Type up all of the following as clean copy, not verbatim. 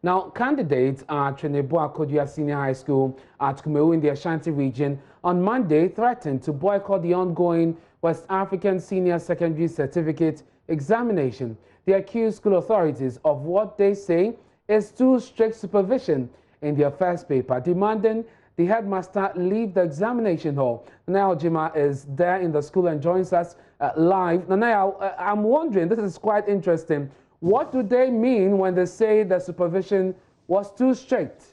Now, candidates at Tweneboa Kodua Senior High School at Kumewu in the Ashanti region on Monday threatened to boycott the ongoing West African Senior Secondary Certificate examination. They accused school authorities of what they say is too strict supervision in their first paper, demanding the headmaster leave the examination hall. Nanaya Ojima is there in the school and joins us live. Nanaya, I'm wondering, this is quite interesting. What do they mean when they say the supervision was too strict?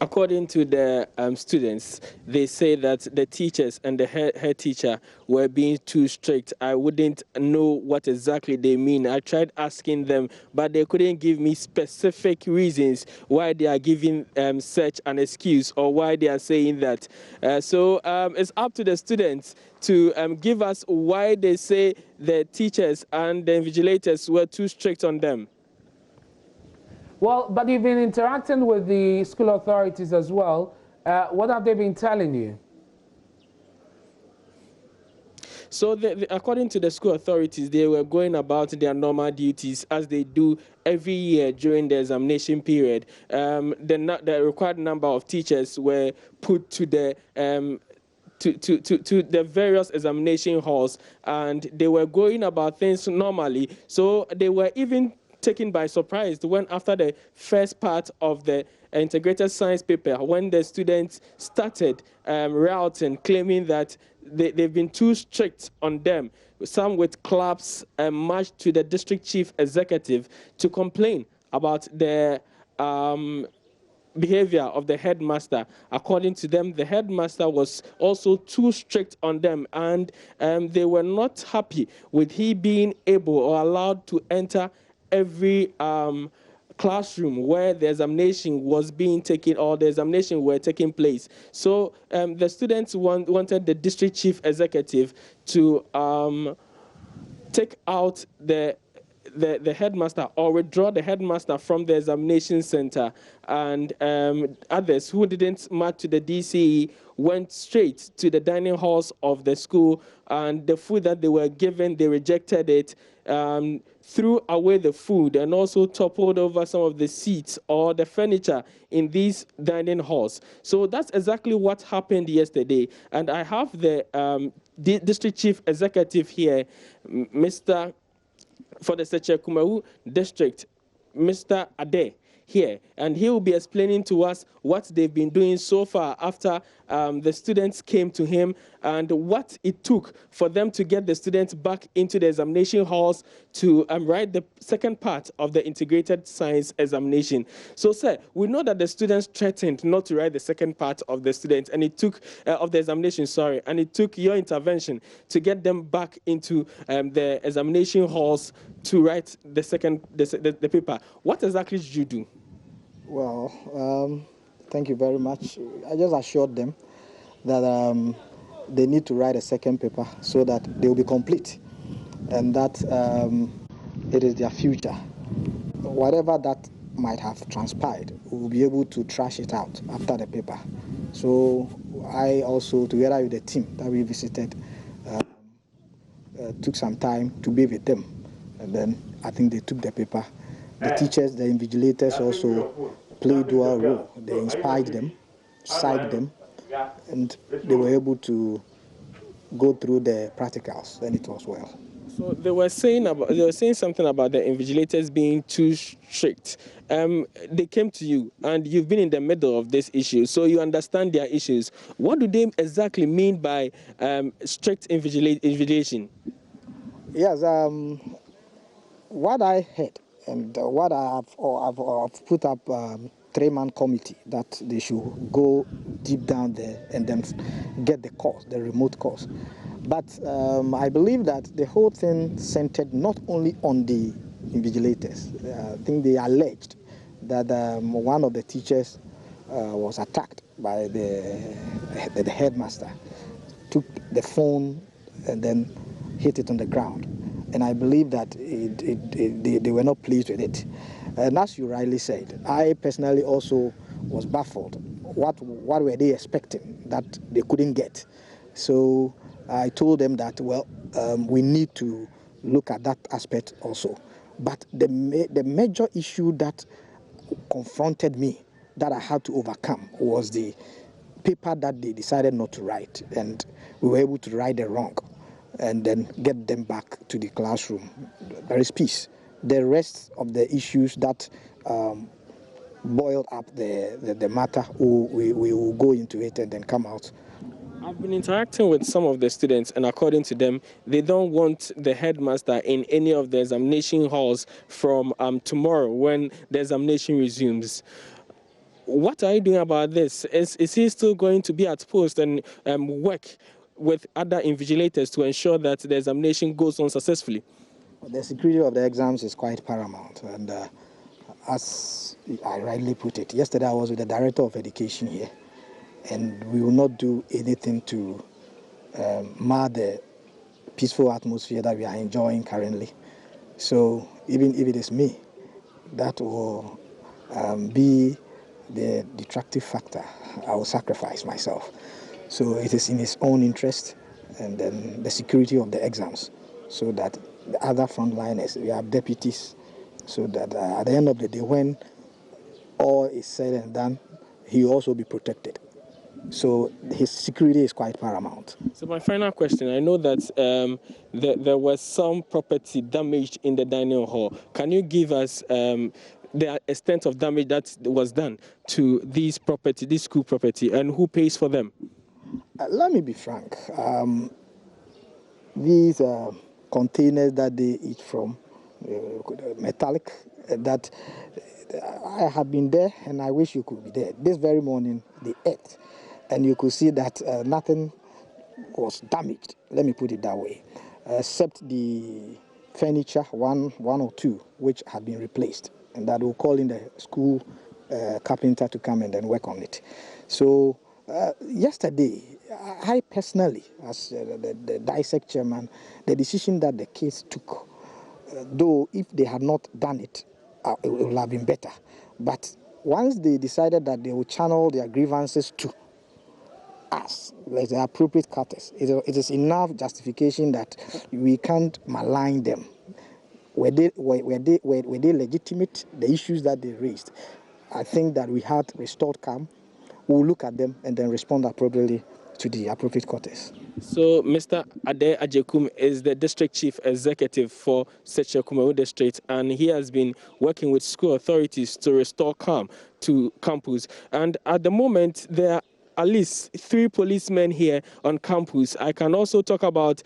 According to the students, they say that the teachers and the head teacher were being too strict. I wouldn't know what exactly they mean. I tried asking them, but they couldn't give me specific reasons why they are giving such an excuse or why they are saying that. So it's up to the students to give us why they say the teachers and the invigilators were too strict on them. Well, but you've been interacting with the school authorities as well. What have they been telling you? So according to the school authorities, they were going about their normal duties as they do every year during the examination period. The required number of teachers were put to the to the various examination halls, and they were going about things normally. So they were even taken by surprise when, after the first part of the integrated science paper, when the students started routing, claiming that they've been too strict on them, some with claps marched to the district chief executive to complain about the behavior of the headmaster. According to them, the headmaster was also too strict on them, and they were not happy with he being able or allowed to enter every classroom where the examination was being taken or the examination were taking place. So the students wanted the district chief executive to take out the headmaster or withdraw the headmaster from the examination center, and others who didn't match to the DCE went straight to the dining halls of the school, and the food that they were given, they rejected it, threw away the food, and also toppled over some of the seats or the furniture in these dining halls. So that's exactly what happened yesterday, and I have the district chief executive here, Mr. for the Kumewu district, Mr. Ade, here, and he will be explaining to us what they've been doing so far after the students came to him and what it took for them to get the students back into the examination halls to write the second part of the integrated science examination. So, sir, we know that the students threatened not to write the second part of the students, and it took of the examination, sorry, and it took your intervention to get them back into the examination halls to write the second the paper. What exactly did you do? Well, thank you very much. I just assured them that they need to write a second paper so that they will be complete, and that it is their future. Whatever that might have transpired, we will be able to trash it out after the paper. So I also, together with the team that we visited, took some time to be with them, and then I think they took the paper. The teachers, the invigilators also played dual role. They inspired them, psyched them, and they were able to go through the practicals, and it was well. So they were saying something about the invigilators being too strict. They came to you, and you've been in the middle of this issue, so you understand their issues. What do they exactly mean by strict invigilation? Yes, what I heard and what I've put up three-man committee that they should go deep down there and then get the cause, the remote cause. But I believe that the whole thing centered not only on the invigilators. I think they alleged that one of the teachers was attacked by the headmaster, took the phone and then hit it on the ground. And I believe that they were not pleased with it. And as you rightly said, I personally also was baffled. What were they expecting that they couldn't get? So I told them that, well, we need to look at that aspect also. But the major issue that confronted me, that I had to overcome, was the paper that they decided not to write, and we were able to right the wrong and then get them back to the classroom. There is peace. The rest of the issues that boiled up the matter, we will go into it and then come out. I've been interacting with some of the students, and according to them, they don't want the headmaster in any of the examination halls from tomorrow when the examination resumes. What are you doing about this? Is he still going to be at post and work with other invigilators to ensure that the examination goes on successfully? The security of the exams is quite paramount, and as I rightly put it, yesterday I was with the Director of Education here, and we will not do anything to mar the peaceful atmosphere that we are enjoying currently. So even if it is me, that will be the detractive factor. I will sacrifice myself. So it is in his own interest, and then the security of the exams, so that the other frontliners, we have deputies, so that at the end of the day, when all is said and done, he will also be protected. So his security is quite paramount. So my final question, I know that there was some property damaged in the dining hall. Can you give us the extent of damage that was done to this property, this school property, and who pays for them? Let me be frank. These containers that they eat from, metallic, that I have been there, and I wish you could be there. This very morning, they ate, and you could see that nothing was damaged, let me put it that way, except the furniture, one or two, which have been replaced, and that will call in the school carpenter to come and then work on it. So yesterday, I personally, as the DISEC chairman, the decision that the kids took, though if they had not done it, it would have been better. But once they decided that they would channel their grievances to us, like the appropriate cutters, it is enough justification that we can't malign them. Were they legitimate, the issues that they raised? I think that we had restored calm. We'll look at them and then respond appropriately to the appropriate quarters. So Mr. Ade Ajekum is the district chief executive for Sechekumewu district, and he has been working with school authorities to restore calm to campus. And at the moment, there are at least 3 policemen here on campus. I can also talk about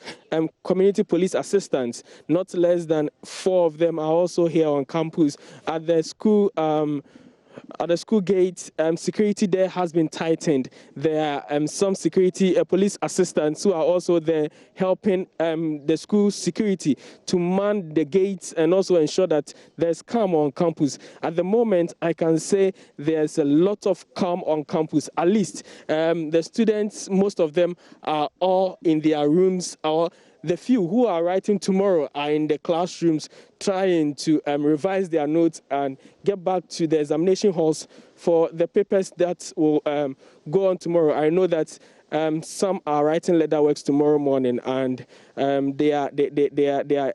community police assistants. Not less than 4 of them are also here on campus. At the school gate, security there has been tightened. There are some security police assistants who are also there helping the school security to man the gates and also ensure that there's calm on campus. At the moment, I can say there's a lot of calm on campus. At least the students, most of them are all in their rooms, or the few who are writing tomorrow are in the classrooms trying to revise their notes and get back to the examination halls for the papers that will go on tomorrow. I know that some are writing letter works tomorrow morning, and they are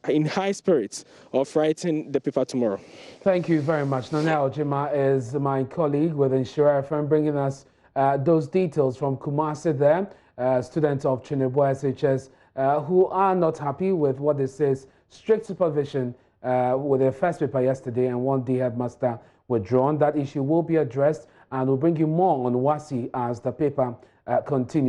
in high spirits of writing the paper tomorrow. Thank you very much. Nana Ojima is my colleague with Insura FM, bringing us those details from Kumasi there, students of Tweneboa SHS who are not happy with what they say is strict supervision with their first paper yesterday, and one day headmaster withdrawn. That issue will be addressed, and we'll bring you more on WASSCE as the paper continues.